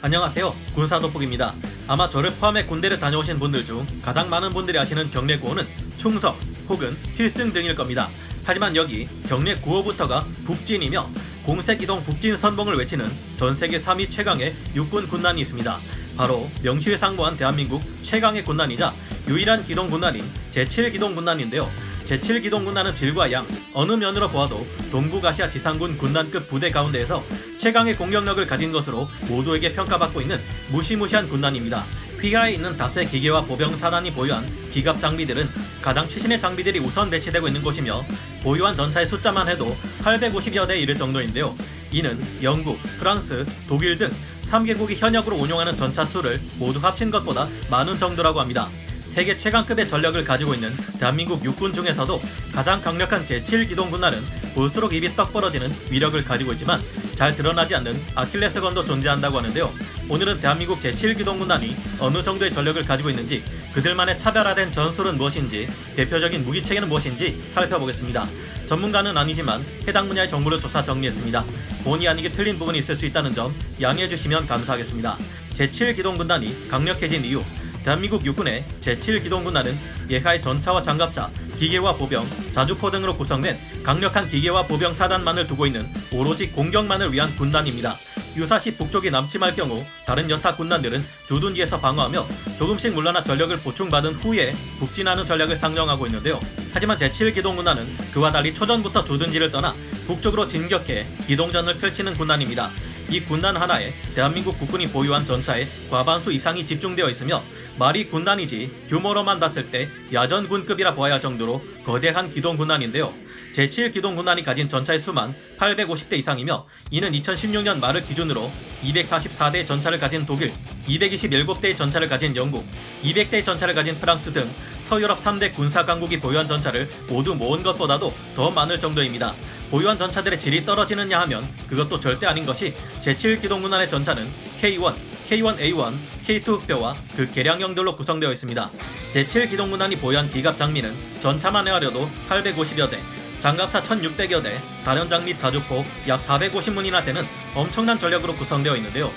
안녕하세요. 군사돋보기입니다. 아마 저를 포함해 군대를 다녀오신 분들 중 가장 많은 분들이 아시는 경례 구호는 충성 혹은 필승 등일 겁니다. 하지만 여기 경례 구호부터가 북진이며 공색이동 북진 선봉을 외치는 전세계 3위 최강의 육군 군단이 있습니다. 바로 명실상부한 대한민국 최강의 군단이자 유일한 기동군단인 제7기동군단인데요. 제7기동군단은 질과 양 어느 면으로 보아도 동북아시아 지상군 군단급 부대 가운데에서 최강의 공격력을 가진 것으로 모두에게 평가받고 있는 무시무시한 군단입니다. 휘하에 있는 다수의 기계와 보병 사단이 보유한 기갑 장비들은 가장 최신의 장비들이 우선 배치되고 있는 곳이며 보유한 전차의 숫자만 해도 850여 대에 이를 정도인데요. 이는 영국, 프랑스, 독일 등 3개국이 현역으로 운용하는 전차 수를 모두 합친 것보다 많은 정도라고 합니다. 세계 최강급의 전력을 가지고 있는 대한민국 육군 중에서도 가장 강력한 제7기동군단은 볼수록 입이 떡 벌어지는 위력을 가지고 있지만 잘 드러나지 않는 아킬레스건도 존재한다고 하는데요. 오늘은 대한민국 제7기동군단이 어느 정도의 전력을 가지고 있는지, 그들만의 차별화된 전술은 무엇인지, 대표적인 무기체계는 무엇인지 살펴보겠습니다. 전문가는 아니지만 해당 분야의 정보를 조사 정리했습니다. 본의 아니게 틀린 부분이 있을 수 있다는 점 양해해 주시면 감사하겠습니다. 제7기동군단이 강력해진 이유. 대한민국 육군의 제7기동군단은 예하의 전차와 장갑차, 기계와 보병, 자주포 등으로 구성된 강력한 기계와 보병 사단만을 두고 있는 오로지 공격만을 위한 군단입니다. 유사시 북쪽이 남침할 경우 다른 여타 군단들은 주둔지에서 방어하며 조금씩 물러나 전력을 보충받은 후에 북진하는 전략을 상정하고 있는데요. 하지만 제7기동군단은 그와 달리 초전부터 주둔지를 떠나 북쪽으로 진격해 기동전을 펼치는 군단입니다. 이 군단 하나에 대한민국 국군이 보유한 전차의 과반수 이상이 집중되어 있으며 말이 군단이지 규모로만 봤을 때 야전군급이라 보아야 할 정도로 거대한 기동군단인데요. 제7기동군단이 가진 전차의 수만 850대 이상이며 이는 2016년 말을 기준으로 244대의 전차를 가진 독일, 227대의 전차를 가진 영국, 200대의 전차를 가진 프랑스 등 서유럽 3대 군사강국이 보유한 전차를 모두 모은 것보다도 더 많을 정도입니다. 보유한 전차들의 질이 떨어지느냐 하면 그것도 절대 아닌 것이 제7기동군단의 전차는 K1, K1A1, K2 흑표와 그 개량형들로 구성되어 있습니다. 제7기동군단이 보유한 기갑 장비는 전차만 헤아려도 850여 대, 장갑차 1600여 대, 다련장 및 자주포 약 450문이나 되는 엄청난 전력으로 구성되어 있는데요.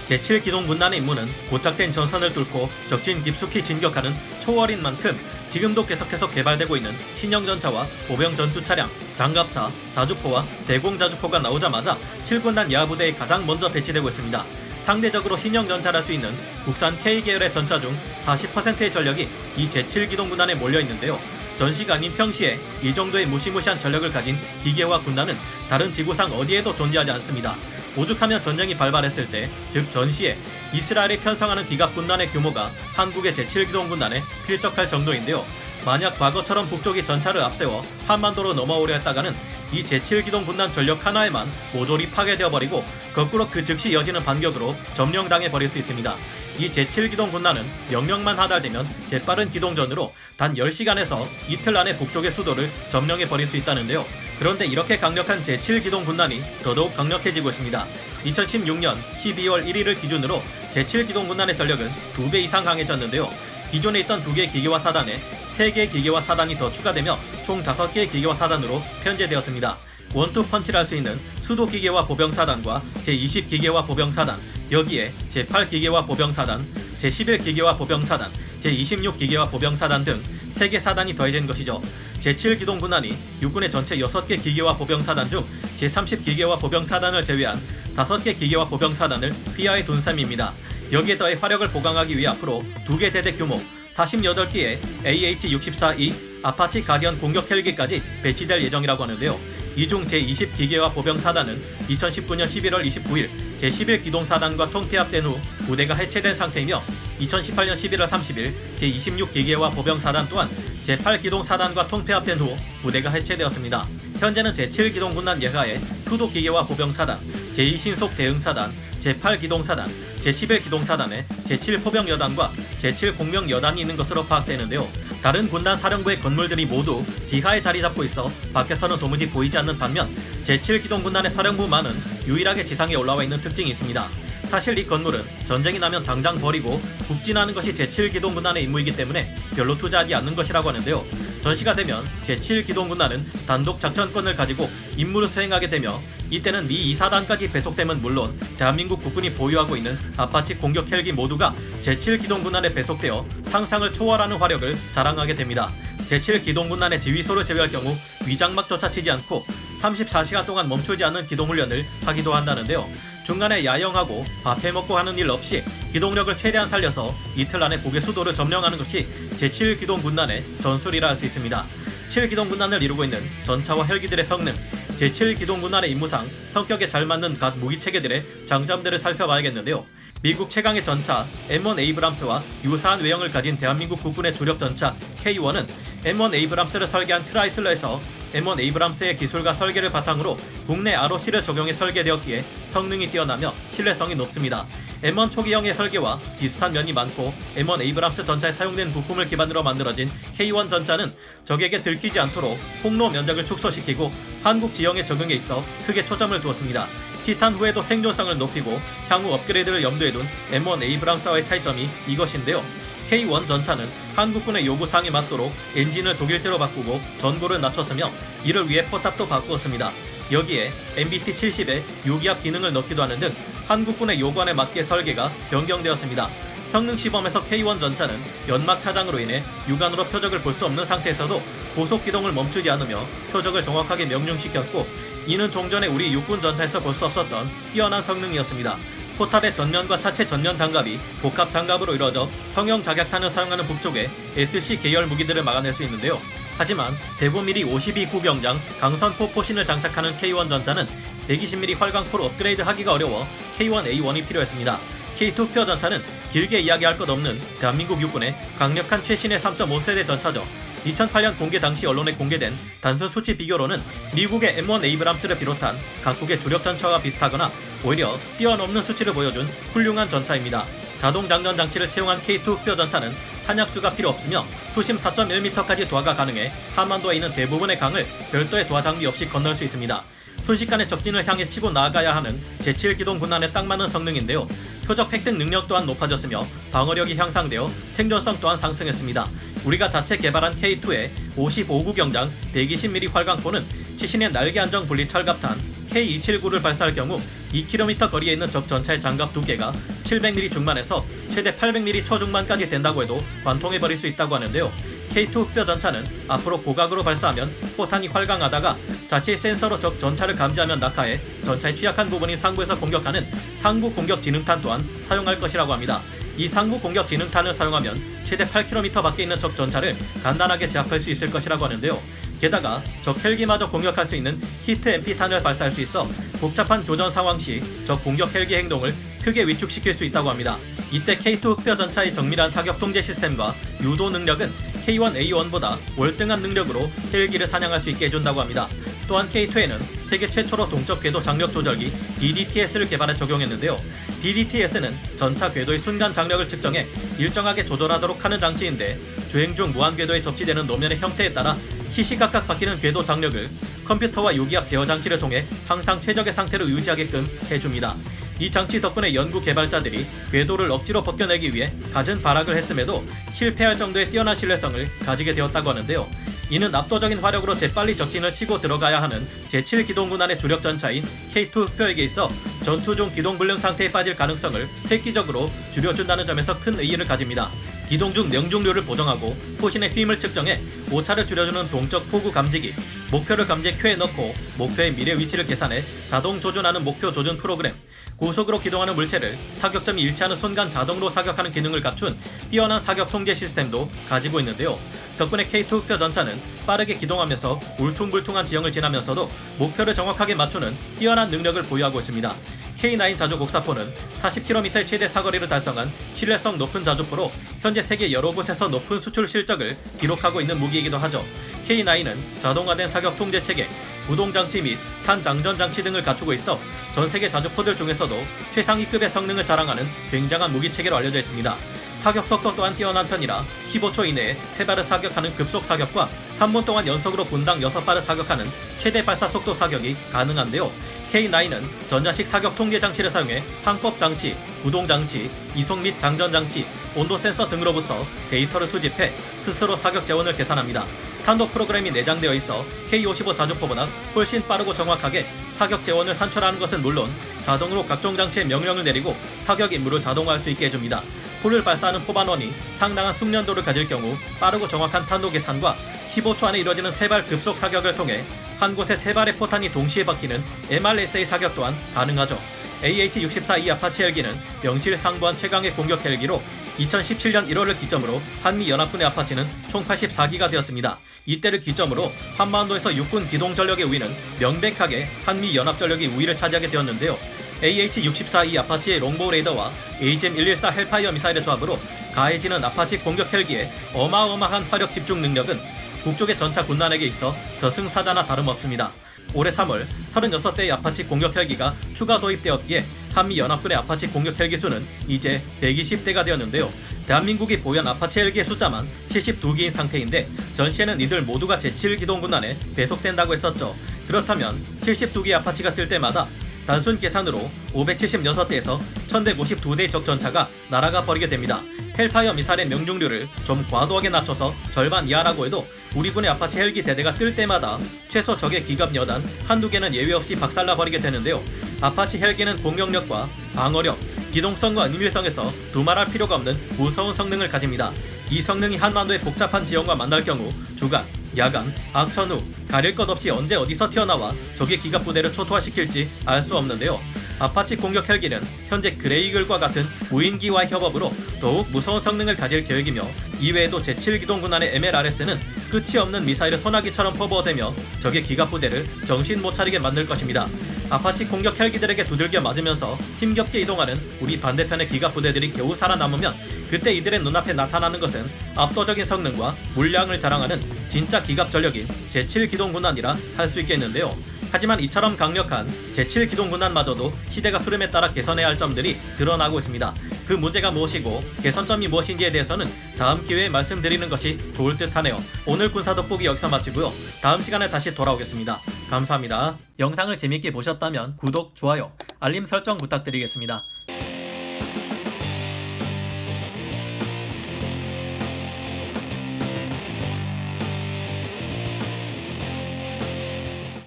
제7기동군단의 임무는 고착된 전선을 뚫고 적진 깊숙이 진격하는 초월인 만큼 지금도 계속해서 개발되고 있는 신형 전차와 보병 전투 차량, 장갑차, 자주포와 대공자주포가 나오자마자 7군단 야부대에 가장 먼저 배치되고 있습니다. 상대적으로 신형 전차를 할 수 있는 국산 K계열의 전차 중 40%의 전력이 이 제7기동군단에 몰려있는데요. 전시가 아닌 평시에 이 정도의 무시무시한 전력을 가진 기계화 군단은 다른 지구상 어디에도 존재하지 않습니다. 오죽하면 전쟁이 발발했을 때, 즉 전시에 이스라엘이 편성하는 기갑 군단의 규모가 한국의 제7기동군단에 필적할 정도인데요. 만약 과거처럼 북쪽이 전차를 앞세워 한반도로 넘어오려 했다가는 이 제7기동군단 전력 하나에만 모조리 파괴되어 버리고 거꾸로 그 즉시 이어지는 반격으로 점령당해 버릴 수 있습니다. 이 제7기동군단은 명령만 하달되면 재빠른 기동전으로 단 10시간에서 이틀 안에 북쪽의 수도를 점령해 버릴 수 있다는데요. 그런데 이렇게 강력한 제7기동군단이 더더욱 강력해지고 있습니다. 2016년 12월 1일을 기준으로 제7기동군단의 전력은 2배 이상 강해졌는데요. 기존에 있던 2개의 기계화 사단에 3개의 기계화 사단이 더 추가되며 총 5개의 기계화 사단으로 편제되었습니다. 원투펀치를 할 수 있는 수도 기계화 보병 사단과 제20 기계화 보병 사단, 여기에 제8 기계화 보병 사단, 제11 기계화 보병 사단, 제26 기계화 보병 사단 등 3개 사단이 더해진 것이죠. 제7기동군단이 육군의 전체 6개 기계화 보병 사단 중 제30 기계화 보병 사단을 제외한 5개 기계화 보병 사단을 휘하에 둔 셈입니다. 여기에 더해 화력을 보강하기 위해 앞으로 2개 대대 규모 48개의 AH-64E 아파치 가디언 공격 헬기까지 배치될 예정이라고 하는데요. 이 중 제20 기계화 보병 사단은 2019년 11월 29일 제11 기동사단과 통폐합된 후 부대가 해체된 상태이며 2018년 11월 30일 제26 기계화 보병 사단 또한 제8 기동사단과 통폐합된 후 부대가 해체되었습니다. 현재는 제7기동군단 예하에 수도 기계화 보병 사단, 제2신속 대응 사단, 제8 기동사단, 제11 기동사단에 제7 포병 여단과 제7 공명 여단이 있는 것으로 파악되는데요. 다른 군단 사령부의 건물들이 모두 지하에 자리 잡고 있어 밖에서는 도무지 보이지 않는 반면 제7기동군단의 사령부만은 유일하게 지상에 올라와 있는 특징이 있습니다. 사실 이 건물은 전쟁이 나면 당장 버리고 북진하는 것이 제7기동군단의 임무이기 때문에 별로 투자하지 않는 것이라고 하는데요. 전시가 되면 제7기동군단은 단독 작전권을 가지고 임무를 수행하게 되며 이때는 미 2사단까지 배속되면 물론 대한민국 국군이 보유하고 있는 아파치 공격 헬기 모두가 제7기동군단에 배속되어 상상을 초월하는 화력을 자랑하게 됩니다. 제7기동군단의 지휘소를 제외할 경우 위장막조차 치지 않고 34시간 동안 멈추지 않는 기동훈련을 하기도 한다는데요. 중간에 야영하고 밥 해먹고 하는 일 없이 기동력을 최대한 살려서 이틀 안에 북의 수도를 점령하는 것이 제7기동군단의 전술이라 할 수 있습니다. 7기동군단을 이루고 있는 전차와 헬기들의 성능, 제7기동군단의 임무상 성격에 잘 맞는 각 무기체계들의 장점들을 살펴봐야겠는데요. 미국 최강의 전차 M1 에이브람스와 유사한 외형을 가진 대한민국 국군의 주력 전차 K1은 M1 에이브람스를 설계한 크라이슬러에서 M1 에이브람스의 기술과 설계를 바탕으로 국내 ROC를 적용해 설계되었기에 성능이 뛰어나며 신뢰성이 높습니다. M1 초기형의 설계와 비슷한 면이 많고 M1 에이브람스 전차에 사용된 부품을 기반으로 만들어진 K1 전차는 적에게 들키지 않도록 폭로 면적을 축소시키고 한국 지형에 적용에 있어 크게 초점을 두었습니다. 피탄 후에도 생존성을 높이고 향후 업그레이드를 염두에 둔 M1 에이브람스와의 차이점이 이것인데요. K1 전차는 한국군의 요구사항에 맞도록 엔진을 독일제로 바꾸고 전고를 낮췄으며 이를 위해 포탑도 바꾸었습니다. 여기에 MBT-70에 유기압 기능을 넣기도 하는 등 한국군의 요구안에 맞게 설계가 변경되었습니다. 성능 시범에서 K1 전차는 연막 차장으로 인해 육안으로 표적을 볼 수 없는 상태에서도 고속 기동을 멈추지 않으며 표적을 정확하게 명중시켰고 이는 종전에 우리 육군 전차에서 볼 수 없었던 뛰어난 성능이었습니다. 포탑의 전면과 차체 전면 장갑이 복합 장갑으로 이루어져 성형 작약탄을 사용하는 북쪽의 SC 계열 무기들을 막아낼 수 있는데요. 하지만 105mm 52구경장 강선포 포신을 장착하는 K1 전차는 120mm 활강포로 업그레이드 하기가 어려워 K1A1이 필요했습니다. K2 퓨어 전차는 길게 이야기할 것 없는 대한민국 육군의 강력한 최신의 3.5세대 전차죠. 2008년 공개 당시 언론에 공개된 단순 수치 비교로는 미국의 M1 에이브람스를 비롯한 각국의 주력 전차와 비슷하거나 오히려 뛰어넘는 수치를 보여준 훌륭한 전차입니다. 자동 장전 장치를 채용한 K2 퓨어 전차는 탄약수가 필요 없으며 수심 4.1m까지 도하가 가능해 한반도에 있는 대부분의 강을 별도의 도하 장비 없이 건널 수 있습니다. 순식간에 적진을 향해 치고 나아가야 하는 제7기동군단에 딱 맞는 성능인데요. 표적 획득 능력 또한 높아졌으며 방어력이 향상되어 생존성 또한 상승했습니다. 우리가 자체 개발한 K2의 55구경장 120mm 활강포는 최신의 날개 안정 분리 철갑탄 K279를 발사할 경우 2km 거리에 있는 적 전차의 장갑 2개가 700mm 중반에서 최대 800mm 초중반까지 된다고 해도 관통해버릴 수 있다고 하는데요. K2 흑뼈 전차는 앞으로 고각으로 발사하면 포탄이 활강하다가 자체의 센서로 적 전차를 감지하면 낙하해 전차의 취약한 부분인 상부에서 공격하는 상부 공격 지능탄 또한 사용할 것이라고 합니다. 이 상부 공격 지능탄을 사용하면 최대 8km 밖에 있는 적 전차를 간단하게 제압할 수 있을 것이라고 하는데요. 게다가 적 헬기마저 공격할 수 있는 히트 MP탄을 발사할 수 있어 복잡한 교전 상황 시 적 공격 헬기 행동을 크게 위축시킬 수 있다고 합니다. 이때 K2 흑뼈 전차의 정밀한 사격 통제 시스템과 유도 능력은 K1A1보다 월등한 능력으로 헬기를 사냥할 수 있게 해준다고 합니다. 또한 K2에는 세계 최초로 동적 궤도 장력 조절기 DDTS를 개발해 적용했는데요. DDTS는 전차 궤도의 순간 장력을 측정해 일정하게 조절하도록 하는 장치인데 주행 중 무한 궤도에 접지되는 노면의 형태에 따라 시시각각 바뀌는 궤도 장력을 컴퓨터와 유기압 제어 장치를 통해 항상 최적의 상태로 유지하게끔 해줍니다. 이 장치 덕분에 연구 개발자들이 궤도를 억지로 벗겨내기 위해 갖은 발악을 했음에도 실패할 정도의 뛰어난 신뢰성을 가지게 되었다고 하는데요. 이는 압도적인 화력으로 재빨리 적진을 치고 들어가야 하는 제7기동군단의 주력 전차인 K2 흑표에게 있어 전투 중 기동불능 상태에 빠질 가능성을 획기적으로 줄여준다는 점에서 큰 의의를 가집니다. 기동 중 명중률을 보정하고 포신의 힘을 측정해 오차를 줄여주는 동적 포구 감지기, 목표를 감지해 큐에 넣고 목표의 미래 위치를 계산해 자동 조준하는 목표 조준 프로그램, 고속으로 기동하는 물체를 사격점이 일치하는 순간 자동으로 사격하는 기능을 갖춘 뛰어난 사격 통제 시스템도 가지고 있는데요. 덕분에 K2 흑표 전차는 빠르게 기동하면서 울퉁불퉁한 지형을 지나면서도 목표를 정확하게 맞추는 뛰어난 능력을 보유하고 있습니다. K9 자주 곡사포는 40km의 최대 사거리를 달성한 신뢰성 높은 자주포로 현재 세계 여러 곳에서 높은 수출 실적을 기록하고 있는 무기이기도 하죠. K9은 자동화된 사격 통제 체계, 구동장치 및 탄장전장치 등을 갖추고 있어 전 세계 자주포들 중에서도 최상위급의 성능을 자랑하는 굉장한 무기 체계로 알려져 있습니다. 사격 속도 또한 뛰어난 편이라 15초 이내에 3발을 사격하는 급속 사격과 3분 동안 연속으로 분당 6발을 사격하는 최대 발사 속도 사격이 가능한데요. K9은 전자식 사격 통제 장치를 사용해 항법 장치, 구동 장치, 이속 및 장전 장치, 온도 센서 등으로부터 데이터를 수집해 스스로 사격 재원을 계산합니다. 탄도 프로그램이 내장되어 있어 K-55 자주포보다 훨씬 빠르고 정확하게 사격 재원을 산출하는 것은 물론 자동으로 각종 장치에 명령을 내리고 사격 임무를 자동화할 수 있게 해줍니다. 포를 발사하는 포반원이 상당한 숙련도를 가질 경우 빠르고 정확한 탄도 계산과 15초 안에 이루어지는 3발 급속 사격을 통해 한 곳에 3발의 포탄이 동시에 박히는 MRSA 사격 또한 가능하죠. AH-64E 아파치 헬기는 명실상부한 최강의 공격 헬기로 2017년 1월을 기점으로 한미연합군의 아파치는 총 84기가 되었습니다. 이때를 기점으로 한반도에서 육군 기동전력의 우위는 명백하게 한미연합전력이 우위를 차지하게 되었는데요. AH-64E 아파치의 롱보우 레이더와 AGM-114 헬파이어 미사일의 조합으로 가해지는 아파치 공격 헬기의 어마어마한 화력 집중 능력은 북쪽의 전차 군단에게 있어 저승사자나 다름없습니다. 올해 3월 36대의 아파치 공격 헬기가 추가 도입되었기에 한미연합군의 아파치 공격 헬기 수는 이제 120대가 되었는데요. 대한민국이 보유한 아파치 헬기의 숫자만 72기인 상태인데 전시에는 이들 모두가 제7기동군단에 배속된다고 했었죠. 그렇다면 72기의 아파치가 뜰 때마다 단순 계산으로 576대에서 1152대의 적전차가 날아가 버리게 됩니다. 헬파이어 미사일의 명중률을 좀 과도하게 낮춰서 절반 이하라고 해도 우리 군의 아파치 헬기 대대가 뜰 때마다 최소 적의 기갑 여단 한두 개는 예외 없이 박살나 버리게 되는데요. 아파치 헬기는 공격력과 방어력, 기동성과 은밀성에서 두말할 필요가 없는 무서운 성능을 가집니다. 이 성능이 한반도의 복잡한 지형과 만날 경우 주간, 야간, 악천 후 가릴 것 없이 언제 어디서 튀어나와 적의 기갑 부대를 초토화시킬지 알 수 없는데요. 아파치 공격 헬기는 현재 그레이글과 같은 무인기와의 협업으로 더욱 무서운 성능을 가질 계획이며 이외에도 제7기동군단의 MLRS는 끝이 없는 미사일을 소나기처럼 퍼부어대며 적의 기갑 부대를 정신 못 차리게 만들 것입니다. 아파치 공격 헬기들에게 두들겨 맞으면서 힘겹게 이동하는 우리 반대편의 기갑 부대들이 겨우 살아남으면 그때 이들의 눈앞에 나타나는 것은 압도적인 성능과 물량을 자랑하는 진짜 기갑 전력인 제7기동군단이라 할 수 있겠는데요. 하지만 이처럼 강력한 제7기동군단마저도 시대가 흐름에 따라 개선해야 할 점들이 드러나고 있습니다. 그 문제가 무엇이고 개선점이 무엇인지에 대해서는 다음 기회에 말씀드리는 것이 좋을 듯하네요. 오늘 군사 돋보기 여기서 마치고요. 다음 시간에 다시 돌아오겠습니다. 감사합니다. 영상을 재밌게 보셨다면 구독, 좋아요, 알림 설정 부탁드리겠습니다.